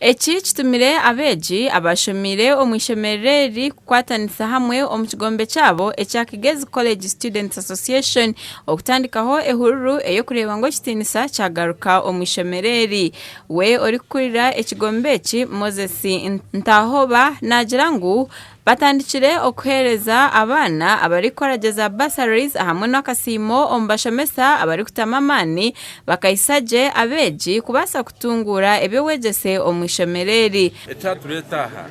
Eki kitumire abeegi abashomire omwishemereri kukwatanisa hamwe omu kigombe kyabo ekya Kigezi College Students Association okutandikaho ehururu eyokureeba ngu ekitiinisa kyagaruka omwishemereri. We orikukurira ekigombe eki Moses Ntahoba nagira ngu batandikire okuhereza abaana abarikukorageza bursaries hamwe n'akasiimo omu bashomesa abarikutamu amaani bakaisagye abeegi kubaasa kutungura ebyowegyese omu ishemereri. Ekyatureta aha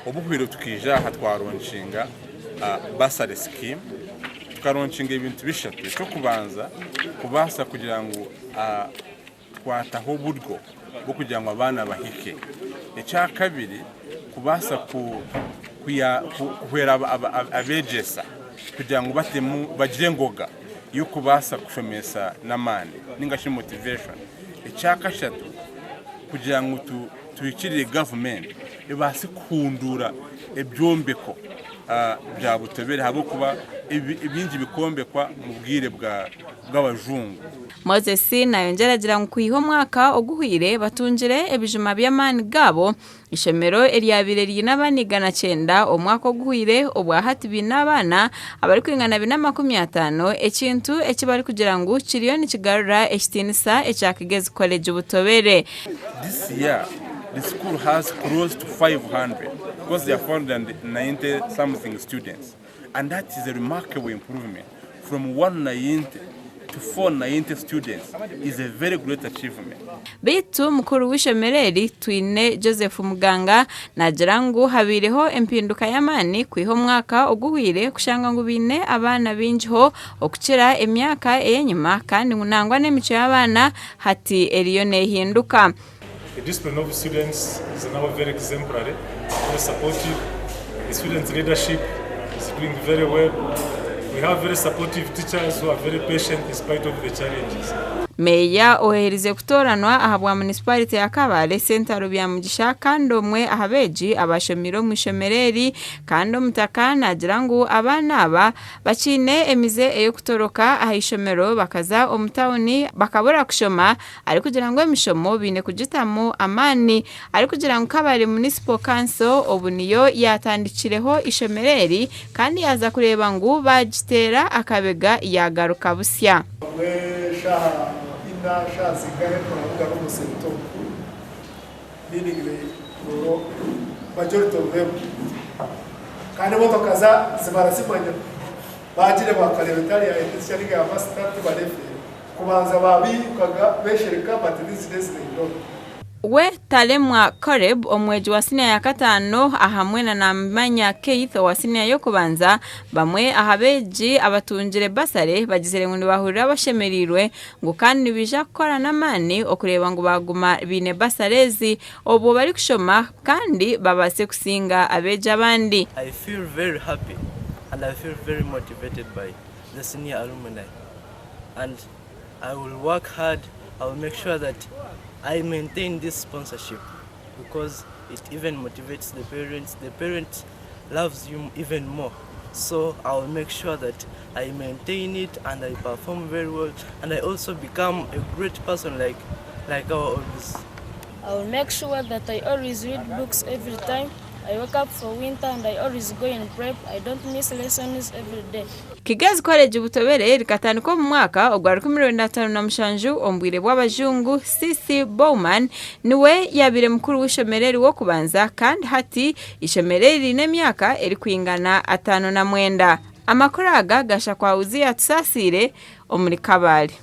obuhwire tukija aha twaronshinga bursary scheme tukaronshinga ebintu bishatu. Ekyokubanza kubaasa kugira ngu twataho oburyo bwo kugira ngu abaana bahike. Ekyakabiri kubaasa kuhwera abegyesa kugira ngu bagire engoga y'okubaasa kushomesa n'amaani ningashi motivation. Ekyakashatu kugira ngu tuhikirire gavumenti ebaase kuhundura ebyombeko bya Butobere habwokuba ebingi bikombekwa mu bwire bw'abajungu. Moses nayongera agira ngu kuyiha omwaka oguhwire batungire ebijuma by'amaani gabo ishomero eryabire ryine abaana 109 omwaka oguhwire obwa hati biine abaana abarikwingana 250 ekintu ekibari kugira ngu kiriyo nikigarura ekitiinisa ekya Kigezi College Butobere. This year the school has close to 500 because there are 490 something students, and that is a remarkable improvement from 190 to 490 students is a very great achievement. Bitu mukuru w'ishemereri twine Joseph Muganga nagira ngu habireho empinduka y'amaani kwiha omwaka oguhwire kushanga ngu bine abaana bingiho okukira emyaka eyenyuma kandi ngunangwa n'emico y'abaana hati eriyo nehinduka. The discipline of students is now very exemplary, very supportive. The students' leadership is doing very well. We have very supportive teachers who are very patient in spite of the challenges. Meya oherize kutoranwa ahabwa municipality ya Kabale Sentaro bya Mugisha kandi omwe ahabeegi abashomiro mu ishemereri kandi omutaka nagira ngu abaana aba bakine emize eyo kutoroka aha ishomero bakaza omutawuni bakabura kushoma ari kugira ngo emishomo bine kugitamu amaani ari kugira ngo Kabale Municipal Council obuniyo yatandikireho ishemereri kandi yaza kureba ngu bagitera akabega yagaruka busya. Shazigahe turavuga no mu sector meaning majority of them kandi motoka zibarazimanya bagire bakarebetari ya especially ya master barefe kubanza babirukaga beshereka but this days they don't. We Talemwa Koreb omweji wa senior ya 5 ahamwe na Manya Keith wa senior yo kubanza bamwe ahabeegi abatungire basare bagizere ngo bahurira bashemerirwe ngo kandi bija gukora n'amaani okureba ngo baguma bine basarezi obo bari kushoma kandi babase kusinga abeegi abandi. I feel very happy and I feel very motivated by the senior alumni, and I will work hard. I will make sure that I maintain this sponsorship because it even motivates the parents. The parent loves you even more. So I will make sure that I maintain it and I perform very well and I also become a great person like our always. I will make sure that I always read books every time. I wake up for winter and I always go in prep. I don't miss lessons every day. Kigezi College Butobere rikatanuko mu mwaka ogwa 2005 ombwire bw'abajungu CC Bowman niwe yabire mukuru w'ishemereri wo kubanza kandi hati ishemereri n'emyaka eri kwingana 5 na 9. Amakuru aga gasha kwa uzi atusasire omuri Kabale.